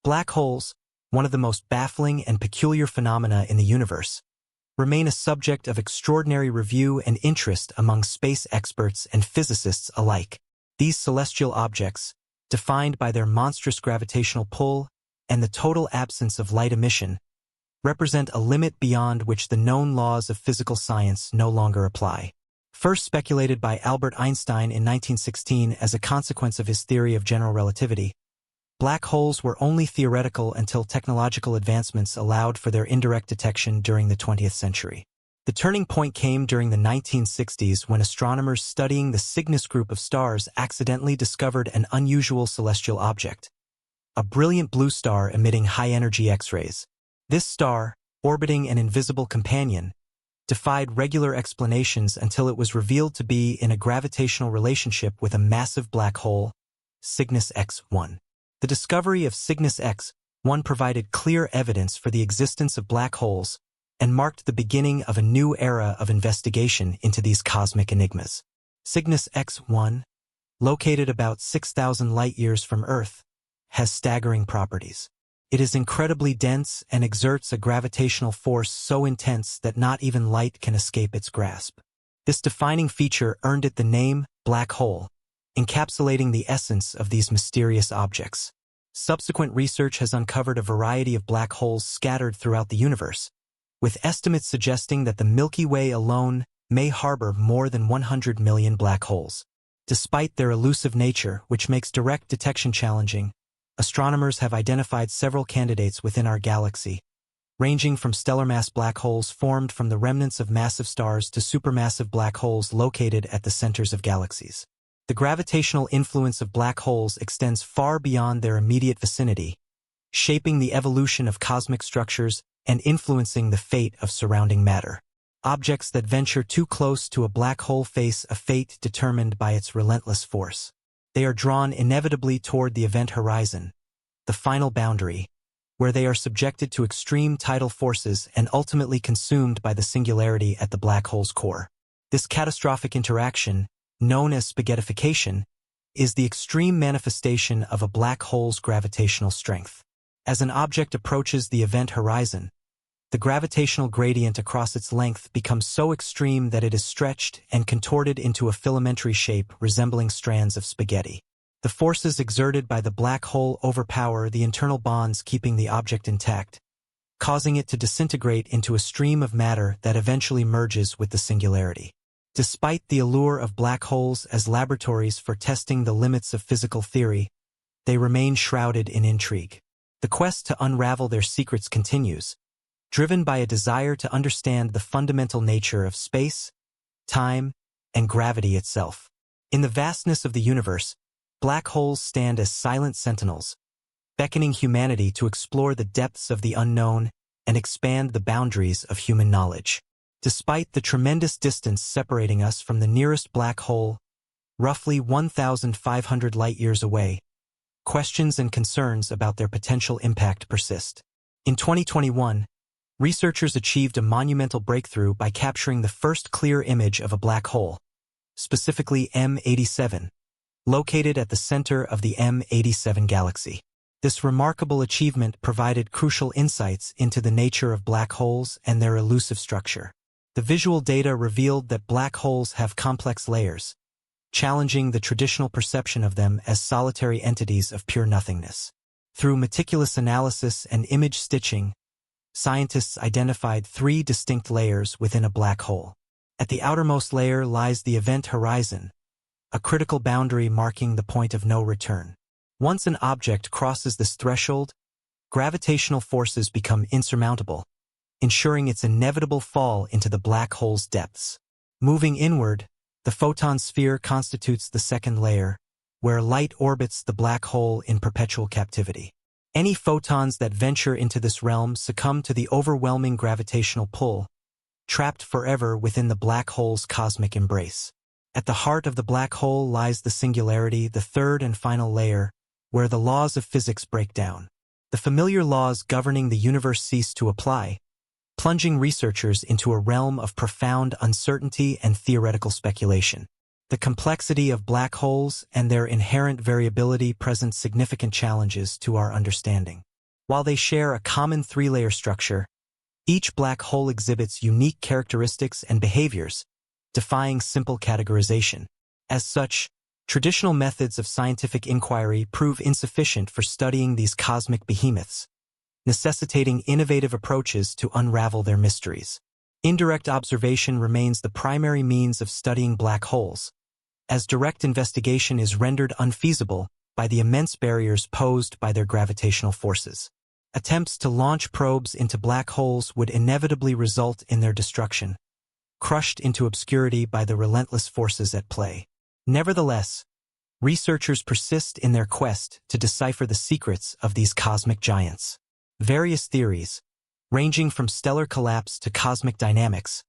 Black holes, one of the most baffling and peculiar phenomena in the universe, remain a subject of extraordinary review and interest among space experts and physicists alike. These celestial objects, defined by their monstrous gravitational pull and the total absence of light emission, represent a limit beyond which the known laws of physical science no longer apply. First speculated by Albert Einstein in 1916 as a consequence of his theory of general relativity, black holes were only theoretical until technological advancements allowed for their indirect detection during the 20th century. The turning point came during the 1960s when astronomers studying the Cygnus group of stars accidentally discovered an unusual celestial object, a brilliant blue star emitting high-energy X-rays. This star, orbiting an invisible companion, defied regular explanations until it was revealed to be in a gravitational relationship with a massive black hole, Cygnus X-1. The discovery of Cygnus X-1 provided clear evidence for the existence of black holes and marked the beginning of a new era of investigation into these cosmic enigmas. Cygnus X-1, located about 6,000 light-years from Earth, has staggering properties. It is incredibly dense and exerts a gravitational force so intense that not even light can escape its grasp. This defining feature earned it the name black hole, encapsulating the essence of these mysterious objects. Subsequent research has uncovered a variety of black holes scattered throughout the universe, with estimates suggesting that the Milky Way alone may harbor more than 100 million black holes. Despite their elusive nature, which makes direct detection challenging, astronomers have identified several candidates within our galaxy, ranging from stellar mass black holes formed from the remnants of massive stars to supermassive black holes located at the centers of galaxies. The gravitational influence of black holes extends far beyond their immediate vicinity, shaping the evolution of cosmic structures and influencing the fate of surrounding matter. Objects that venture too close to a black hole face a fate determined by its relentless force. They are drawn inevitably toward the event horizon, the final boundary, where they are subjected to extreme tidal forces and ultimately consumed by the singularity at the black hole's core. This catastrophic interaction, known as spaghettification, is the extreme manifestation of a black hole's gravitational strength. As an object approaches the event horizon, the gravitational gradient across its length becomes so extreme that it is stretched and contorted into a filamentary shape resembling strands of spaghetti. The forces exerted by the black hole overpower the internal bonds keeping the object intact, causing it to disintegrate into a stream of matter that eventually merges with the singularity. Despite the allure of black holes as laboratories for testing the limits of physical theory, they remain shrouded in intrigue. The quest to unravel their secrets continues, driven by a desire to understand the fundamental nature of space, time, and gravity itself. In the vastness of the universe, black holes stand as silent sentinels, beckoning humanity to explore the depths of the unknown and expand the boundaries of human knowledge. Despite the tremendous distance separating us from the nearest black hole, roughly 1,500 light-years away, questions and concerns about their potential impact persist. In 2021, researchers achieved a monumental breakthrough by capturing the first clear image of a black hole, specifically M87, located at the center of the M87 galaxy. This remarkable achievement provided crucial insights into the nature of black holes and their elusive structure. The visual data revealed that black holes have complex layers, challenging the traditional perception of them as solitary entities of pure nothingness. Through meticulous analysis and image stitching, scientists identified 3 distinct layers within a black hole. At the outermost layer lies the event horizon, a critical boundary marking the point of no return. Once an object crosses this threshold, gravitational forces become insurmountable, ensuring its inevitable fall into the black hole's depths. Moving inward, the photon sphere constitutes the second layer, where light orbits the black hole in perpetual captivity. Any photons that venture into this realm succumb to the overwhelming gravitational pull, trapped forever within the black hole's cosmic embrace. At the heart of the black hole lies the singularity, the third and final layer, where the laws of physics break down. The familiar laws governing the universe cease to apply, plunging researchers into a realm of profound uncertainty and theoretical speculation. The complexity of black holes and their inherent variability present significant challenges to our understanding. While they share a common three-layer structure, each black hole exhibits unique characteristics and behaviors, defying simple categorization. As such, traditional methods of scientific inquiry prove insufficient for studying these cosmic behemoths, necessitating innovative approaches to unravel their mysteries. Indirect observation remains the primary means of studying black holes, as direct investigation is rendered unfeasible by the immense barriers posed by their gravitational forces. Attempts to launch probes into black holes would inevitably result in their destruction, crushed into obscurity by the relentless forces at play. Nevertheless, researchers persist in their quest to decipher the secrets of these cosmic giants. Various theories, ranging from stellar collapse to cosmic dynamics,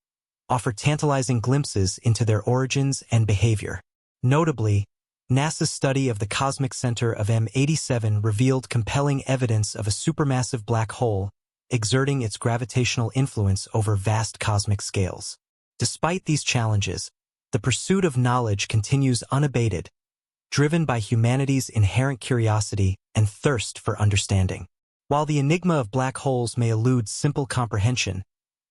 offer tantalizing glimpses into their origins and behavior. Notably, NASA's study of the cosmic center of M87 revealed compelling evidence of a supermassive black hole exerting its gravitational influence over vast cosmic scales. Despite these challenges, the pursuit of knowledge continues unabated, driven by humanity's inherent curiosity and thirst for understanding. While the enigma of black holes may elude simple comprehension,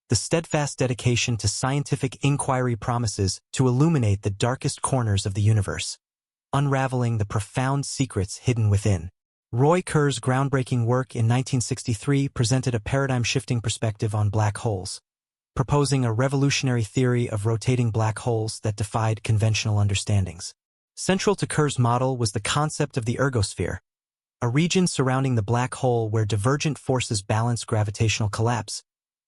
the steadfast dedication to scientific inquiry promises to illuminate the darkest corners of the universe, unraveling the profound secrets hidden within. Roy Kerr's groundbreaking work in 1963 presented a paradigm-shifting perspective on black holes, proposing a revolutionary theory of rotating black holes that defied conventional understandings. Central to Kerr's model was the concept of the ergosphere, a region surrounding the black hole where divergent forces balance gravitational collapse,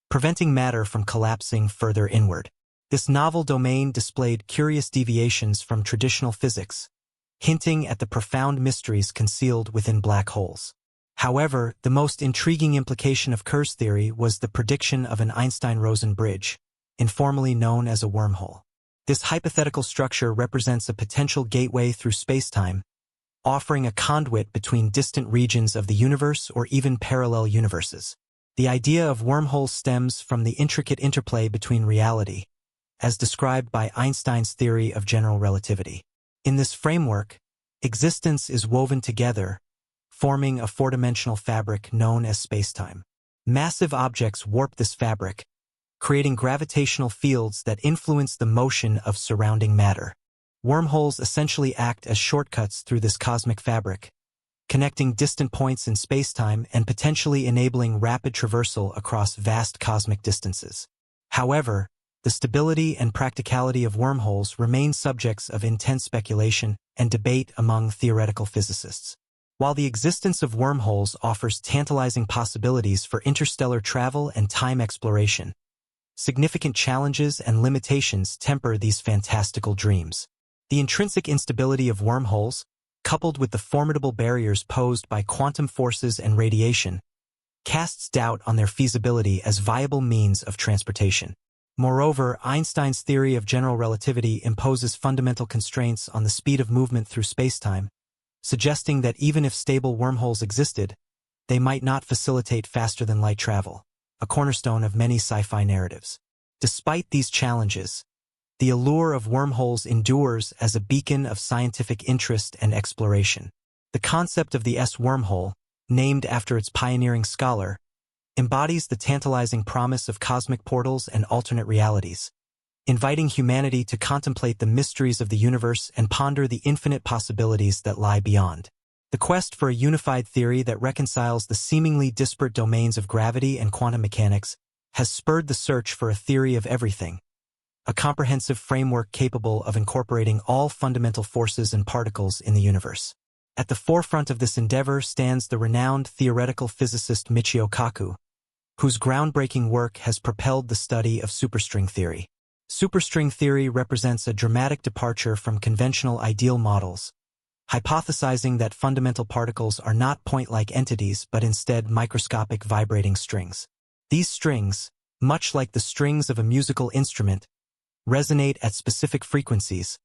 preventing matter from collapsing further inward. This novel domain displayed curious deviations from traditional physics, hinting at the profound mysteries concealed within black holes. However, the most intriguing implication of Kerr's theory was the prediction of an Einstein-Rosen bridge, informally known as a wormhole. This hypothetical structure represents a potential gateway through spacetime, offering a conduit between distant regions of the universe or even parallel universes. The idea of wormholes stems from the intricate interplay between reality, as described by Einstein's theory of general relativity. In this framework, existence is woven together, forming a four-dimensional fabric known as spacetime. Massive objects warp this fabric, creating gravitational fields that influence the motion of surrounding matter. Wormholes essentially act as shortcuts through this cosmic fabric, connecting distant points in spacetime and potentially enabling rapid traversal across vast cosmic distances. However, the stability and practicality of wormholes remain subjects of intense speculation and debate among theoretical physicists. While the existence of wormholes offers tantalizing possibilities for interstellar travel and time exploration, significant challenges and limitations temper these fantastical dreams. The intrinsic instability of wormholes, coupled with the formidable barriers posed by quantum forces and radiation, casts doubt on their feasibility as viable means of transportation. Moreover, Einstein's theory of general relativity imposes fundamental constraints on the speed of movement through spacetime, suggesting that even if stable wormholes existed, they might not facilitate faster-than-light travel, a cornerstone of many sci-fi narratives. Despite these challenges, the allure of wormholes endures as a beacon of scientific interest and exploration. The concept of the S-wormhole, named after its pioneering scholar, embodies the tantalizing promise of cosmic portals and alternate realities, inviting humanity to contemplate the mysteries of the universe and ponder the infinite possibilities that lie beyond. The quest for a unified theory that reconciles the seemingly disparate domains of gravity and quantum mechanics has spurred the search for a theory of everything, a comprehensive framework capable of incorporating all fundamental forces and particles in the universe. At the forefront of this endeavor stands the renowned theoretical physicist Michio Kaku, whose groundbreaking work has propelled the study of superstring theory. Superstring theory represents a dramatic departure from conventional ideal models, hypothesizing that fundamental particles are not point-like entities but instead microscopic vibrating strings. These strings, much like the strings of a musical instrument, resonate at specific frequencies,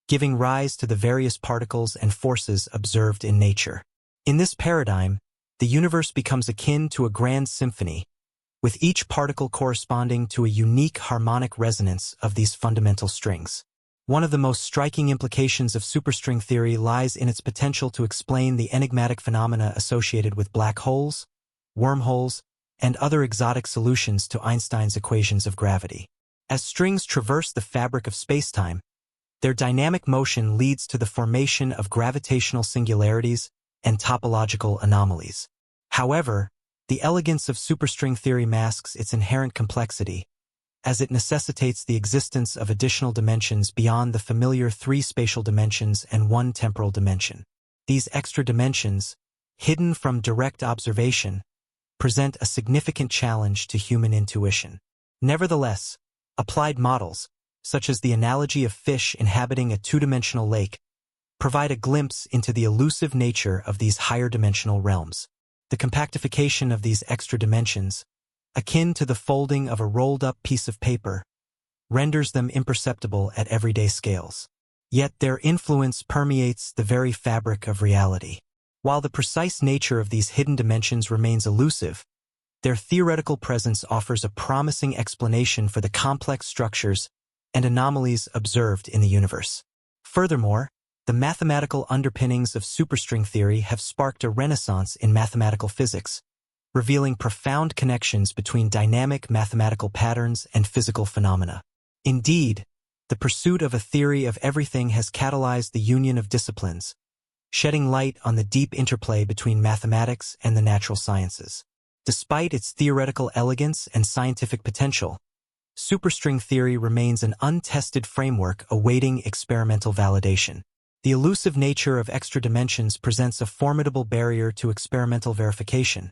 giving rise to the various particles and forces observed in nature. In this paradigm, the universe becomes akin to a grand symphony, with each particle corresponding to a unique harmonic resonance of these fundamental strings. One of the most striking implications of superstring theory lies in its potential to explain the enigmatic phenomena associated with black holes, wormholes, and other exotic solutions to Einstein's equations of gravity. As strings traverse the fabric of spacetime, their dynamic motion leads to the formation of gravitational singularities and topological anomalies. However, the elegance of superstring theory masks its inherent complexity, as it necessitates the existence of additional dimensions beyond the familiar 3 spatial dimensions and 1 temporal dimension. These extra dimensions, hidden from direct observation, present a significant challenge to human intuition. Nevertheless, applied models, such as the analogy of fish inhabiting a 2-dimensional lake, provide a glimpse into the elusive nature of these higher-dimensional realms. The compactification of these extra dimensions, akin to the folding of a rolled-up piece of paper, renders them imperceptible at everyday scales. Yet their influence permeates the very fabric of reality. While the precise nature of these hidden dimensions remains elusive, their theoretical presence offers a promising explanation for the complex structures and anomalies observed in the universe. Furthermore, the mathematical underpinnings of superstring theory have sparked a renaissance in mathematical physics, revealing profound connections between dynamic mathematical patterns and physical phenomena. Indeed, the pursuit of a theory of everything has catalyzed the union of disciplines, shedding light on the deep interplay between mathematics and the natural sciences. Despite its theoretical elegance and scientific potential, superstring theory remains an untested framework awaiting experimental validation. The elusive nature of extra dimensions presents a formidable barrier to experimental verification,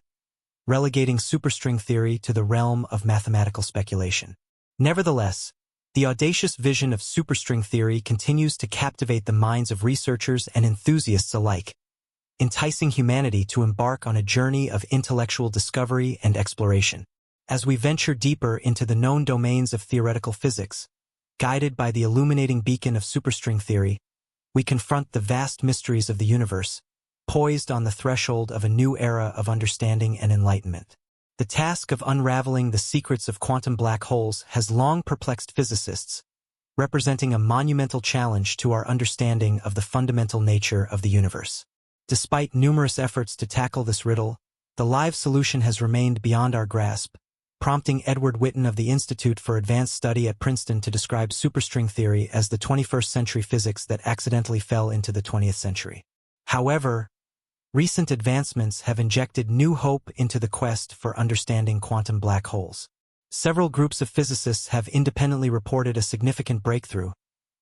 relegating superstring theory to the realm of mathematical speculation. Nevertheless, the audacious vision of superstring theory continues to captivate the minds of researchers and enthusiasts alike, enticing humanity to embark on a journey of intellectual discovery and exploration. As we venture deeper into the known domains of theoretical physics, guided by the illuminating beacon of superstring theory, we confront the vast mysteries of the universe, poised on the threshold of a new era of understanding and enlightenment. The task of unraveling the secrets of quantum black holes has long perplexed physicists, representing a monumental challenge to our understanding of the fundamental nature of the universe. Despite numerous efforts to tackle this riddle, the live solution has remained beyond our grasp, prompting Edward Witten of the Institute for Advanced Study at Princeton to describe superstring theory as the 21st century physics that accidentally fell into the 20th century. However, recent advancements have injected new hope into the quest for understanding quantum black holes. Several groups of physicists have independently reported a significant breakthrough,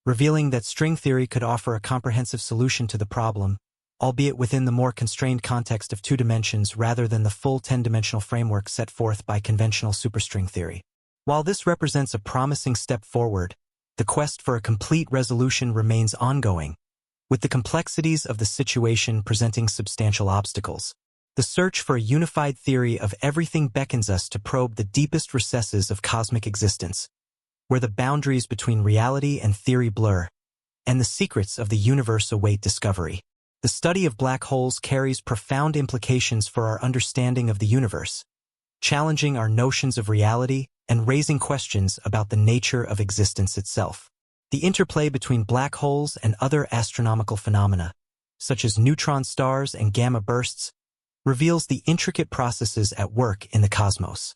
revealing that string theory could offer a comprehensive solution to the problem, albeit within the more constrained context of 2 dimensions rather than the full 10-dimensional framework set forth by conventional superstring theory. While this represents a promising step forward, the quest for a complete resolution remains ongoing, with the complexities of the situation presenting substantial obstacles. The search for a unified theory of everything beckons us to probe the deepest recesses of cosmic existence, where the boundaries between reality and theory blur, and the secrets of the universe await discovery. The study of black holes carries profound implications for our understanding of the universe, challenging our notions of reality and raising questions about the nature of existence itself. The interplay between black holes and other astronomical phenomena, such as neutron stars and gamma bursts, reveals the intricate processes at work in the cosmos.